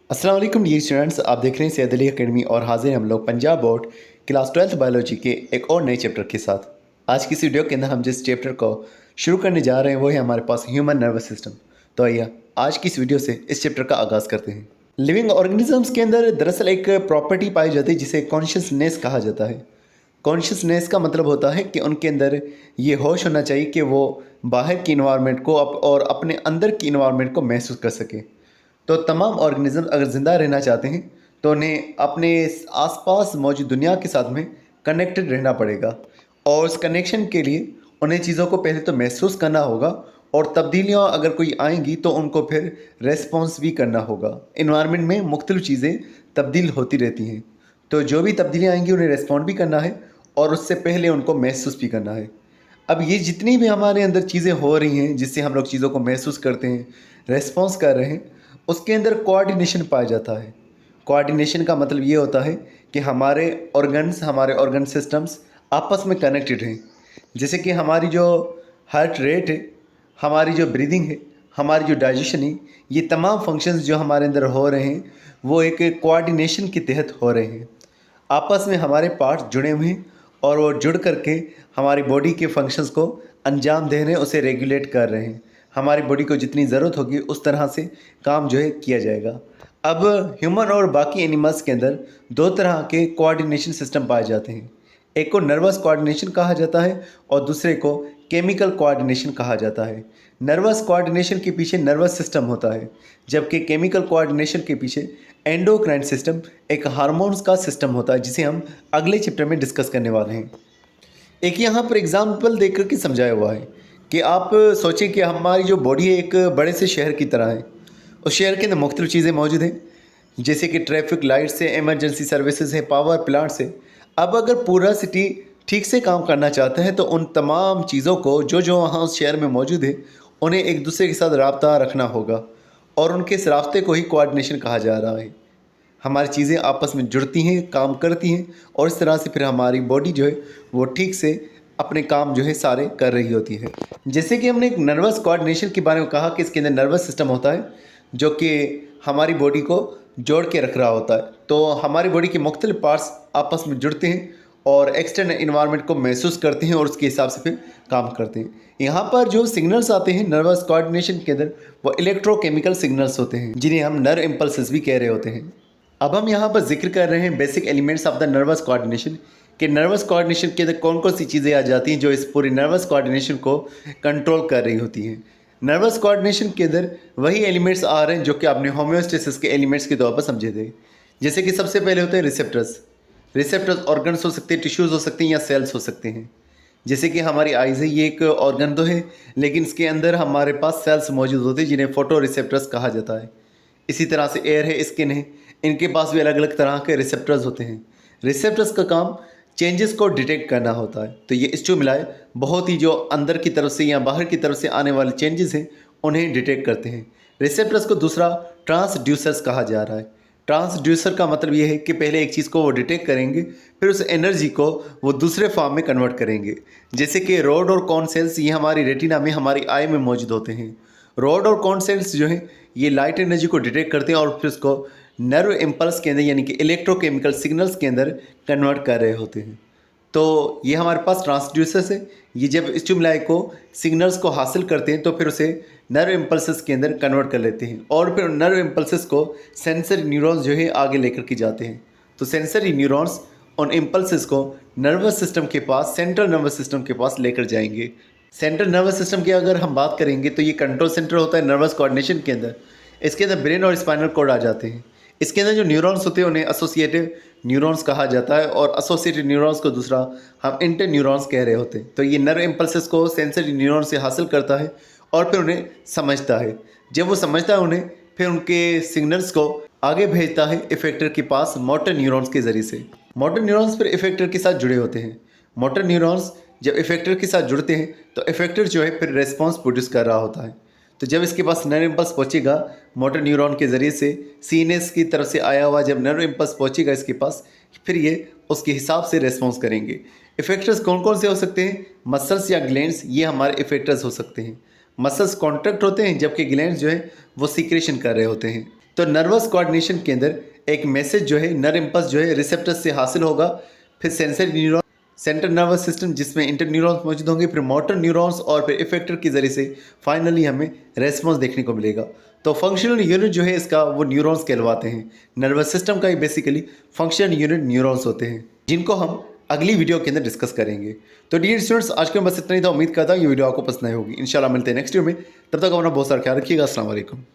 अस्सलाम वालेकुम dear students, आप देख रहे हैं सैयद अली अकेडमी और हाजिर हैं हम लोग Punjab board class 12th biology के एक और नए चैप्टर के साथ। आज की इस वीडियो के अंदर हम जिस चैप्टर को शुरू करने जा रहे हैं वो है हमारे पास ह्यूमन नर्वस सिस्टम। तो आइए आज की इस वीडियो से इस चैप्टर का आगाज़ करते हैं। लिविंग ऑर्गेनिजम्स के अंदर दरअसल एक प्रॉपर्टी पाई जाती है जिसे कॉन्शियसनेस कहा जाता है। कॉन्शियसनेस का मतलब होता है कि उनके अंदर ये होश होना चाहिए कि वो बाहर की इन्वायरमेंट को और अपने अंदर की इन्वायरमेंट को महसूस कर सके। तो तमाम ऑर्गेनिज्म अगर ज़िंदा रहना चाहते हैं तो उन्हें अपने आसपास मौजूद दुनिया के साथ में कनेक्टेड रहना पड़ेगा और उस कनेक्शन के लिए उन्हें चीज़ों को पहले तो महसूस करना होगा और तब्दीलियाँ अगर कोई आएंगी तो उनको फिर रेस्पॉन्स भी करना होगा। इन्वायरमेंट में मुख्तलिफ़ चीज़ें तब्दील होती रहती हैं, तो जो भी तब्दीलियाँ आएंगी उन्हें रेस्पॉन्ड भी करना है और उससे पहले उनको महसूस भी करना है। अब ये जितनी भी हमारे अंदर चीज़ें हो रही हैं जिससे हम लोग चीज़ों को महसूस करते हैं, रेस्पॉन्स कर रहे हैं, उसके अंदर कोऑर्डिनेशन पाया जाता है। कोऑर्डिनेशन का मतलब ये होता है कि हमारे ऑर्गन सिस्टम्स आपस में कनेक्टेड हैं। जैसे कि हमारी जो हार्ट रेट है, हमारी जो ब्रीदिंग है, हमारी जो डाइजेशन है, ये तमाम फंक्शंस जो हमारे अंदर हो रहे हैं वो एक कोऑर्डिनेशन के तहत हो रहे हैं। आपस में हमारे पार्ट्स जुड़े हुए हैं और वो जुड़ करके हमारी बॉडी के फंक्शंस को अंजाम दे रहे हैं, उसे रेगुलेट कर रहे हैं। हमारी बॉडी को जितनी ज़रूरत होगी उस तरह से काम जो है किया जाएगा। अब ह्यूमन और बाकी एनिमल्स के अंदर दो तरह के कोऑर्डिनेशन सिस्टम पाए जाते हैं। एक को नर्वस कोऑर्डिनेशन कहा जाता है और दूसरे को केमिकल कोऑर्डिनेशन कहा जाता है। नर्वस कोऑर्डिनेशन के पीछे नर्वस सिस्टम होता है, जबकि केमिकल कोऑर्डिनेशन के पीछे एंडोक्राइन सिस्टम, एक हार्मोन्स का सिस्टम होता है जिसे हम अगले चैप्टर में डिस्कस करने वाले हैं। एक यहाँ पर एग्जाम्पल देख कर के समझाया हुआ है कि आप सोचें कि हमारी जो बॉडी है एक बड़े से शहर की तरह है। उस शहर के अंदर मुख्तलिफ़ चीज़ें मौजूद हैं, जैसे कि ट्रैफिक लाइट्स है, इमरजेंसी सर्विसेज है, पावर प्लांट्स है। अब अगर पूरा सिटी ठीक से काम करना चाहते हैं तो उन तमाम चीज़ों को जो जो वहाँ उस शहर में मौजूद है उन्हें एक दूसरे के साथ राब्ता रखना होगा और उनके इस राब्ते को ही कोऑर्डिनेशन कहा जा रहा है। हमारी चीज़ें आपस में जुड़ती हैं, काम करती हैं और इस तरह से फिर हमारी बॉडी जो है वो ठीक से अपने काम जो है सारे कर रही होती है। जैसे कि हमने एक नर्वस कोऑर्डिनेशन के बारे में कहा कि इसके अंदर नर्वस सिस्टम होता है जो कि हमारी बॉडी को जोड़ के रख रहा होता है। तो हमारी बॉडी के मुख्तलिफ पार्ट्स आपस में जुड़ते हैं और एक्सटर्नल इन्वायरमेंट को महसूस करते हैं और उसके हिसाब से फिर काम करते हैं। यहाँ पर जो सिग्नल्स आते हैं नर्वस कोऑर्डिनेशन के अंदर वो इलेक्ट्रोकेमिकल सिग्नल्स होते हैं जिन्हें हम नर्व इम्पल्सेस भी कह रहे होते हैं। अब हम यहाँ पर जिक्र कर रहे हैं basic elements of the nervous coordination कि नर्वस कोऑर्डिनेशन के अंदर कौन कौन सी चीज़ें आ जाती हैं जो इस पूरी नर्वस कोऑर्डिनेशन को कंट्रोल कर रही होती हैं। नर्वस कोऑर्डिनेशन के अंदर वही एलिमेंट्स आ रहे हैं जो कि आपने होम्योस्टेसिस के एलिमेंट्स के तौर पर समझे थे। जैसे कि सबसे पहले होते हैं रिसेप्टर्स ऑर्गन्स हो सकते हैं, टिश्यूज़ हो सकते हैं या सेल्स हो सकते हैं। जैसे कि हमारी आइज़ है, ये एक ऑर्गन तो है लेकिन इसके अंदर हमारे पास सेल्स मौजूद होते हैं जिन्हें फोटो रिसेप्टर्स कहा जाता है। इसी तरह से एयर है, स्किन है, इनके पास भी अलग अलग तरह के रिसेप्टर्स होते हैं। रिसेप्टर्स का काम चेंजेस को डिटेक्ट करना होता है। तो ये स्टिमुलाई बहुत ही जो अंदर की तरफ से या बाहर की तरफ से आने वाले चेंजेस हैं उन्हें डिटेक्ट करते हैं। रिसेप्टर्स को दूसरा ट्रांसड्यूसर्स कहा जा रहा है। ट्रांसड्यूसर का मतलब ये है कि पहले एक चीज़ को वो डिटेक्ट करेंगे, फिर उस एनर्जी को वो दूसरे फॉर्म में कन्वर्ट करेंगे। जैसे कि रोड और कॉन सेल्स ये हमारी रेटिना में, हमारी आई में मौजूद होते हैं। रोड और कॉन सेल्स जो है ये लाइट एनर्जी को डिटेक्ट करते हैं और फिर उसको नर्व इम्पल्स के अंदर यानी कि इलेक्ट्रोकेमिकल सिग्नल्स के अंदर कन्वर्ट कर रहे होते हैं। तो ये हमारे पास ट्रांसड्यूसर्स है, ये जब स्टिमुलाई को सिग्नल्स को हासिल करते हैं तो फिर उसे नर्व इम्पल्सेस के अंदर कन्वर्ट कर लेते हैं और फिर नर्व इम्पल्सेस को सेंसरी न्यूरॉन्स जो है आगे लेकर के जाते हैं। तो सेंसरी न्यूरॉन्स उन इम्पल्सेस को नर्वस सिस्टम के पास, सेंट्रल नर्वस सिस्टम के पास लेकर जाएंगे। सेंट्रल नर्वस सिस्टम की अगर हम बात करेंगे तो ये कंट्रोल सेंटर होता है नर्वस कोऑर्डिनेशन के अंदर। इसके अंदर ब्रेन और स्पाइनल कॉर्ड आ जाते हैं। इसके अंदर जो न्यूरॉन्स होते हैं उन्हें एसोसिएटिव न्यूरॉन्स कहा जाता है और एसोसिएटिव न्यूरॉन्स को दूसरा हम इंटर न्यूरॉन्स कह रहे होते हैं। तो ये नर्व इम्पल्सेस को सेंसरी न्यूरॉन से हासिल करता है और फिर उन्हें समझता है। जब वो समझता है उन्हें, फिर उनके सिग्नल्स को आगे भेजता है इफेक्टर के पास मोटर न्यूरॉन्स के ज़रिए से। मोटर न्यूरॉन्स फिर इफेक्टर के साथ जुड़े होते हैं। मोटर न्यूरॉन्स जब इफेक्टर के साथ जुड़ते हैं तो इफेक्टर जो है फिर रेस्पॉन्स प्रोड्यूस कर रहा होता है। तो जब इसके पास नर्व इम्पल्स पहुंचेगा मोटर न्यूरॉन के ज़रिए से, सीएनएस की तरफ से आया हुआ जब नर्व इम्पल्स पहुंचेगा इसके पास, फिर ये उसके हिसाब से रेस्पॉन्स करेंगे। इफेक्टर्स कौन कौन से हो सकते हैं? मसल्स या ग्लैंड्स, ये हमारे इफेक्टर्स हो सकते हैं। मसल्स कॉन्ट्रैक्ट होते हैं जबकि ग्लैंड्स जो है वो सीक्रेशन कर रहे होते हैं। तो नर्वस कोऑर्डिनेशन के अंदर एक मैसेज जो है नर इम्पल्स जो है रिसेप्टर्स से हासिल होगा, फिर sensory neuron, central nervous system जिसमें इंटर न्यूरॉन्स मौजूद होंगे, फिर मोटर न्यूरॉन्स और फिर इफेक्टर के जरिए से फाइनली हमें रेस्पॉन्स देखने को मिलेगा। तो फंक्शनल यूनिट जो है इसका वो न्यूरॉन्स कहलवाते हैं। नर्वस सिस्टम का ही बेसिकली फंक्शनल यूनिट न्यूरॉन्स होते हैं, जिनको हम अगली वीडियो के अंदर डिस्कस करेंगे। तो डियर स्टूडेंट्स, आज के बस इतना ही था। उम्मीद करता हूँ ये वीडियो आपको पसंद आई होगी। इंशाल्लाह मिलते हैं नेक्स्ट वीडियो में। तब तक अपना बहुत सारा ख्याल रखिएगा। अस्सलाम वालेकुम।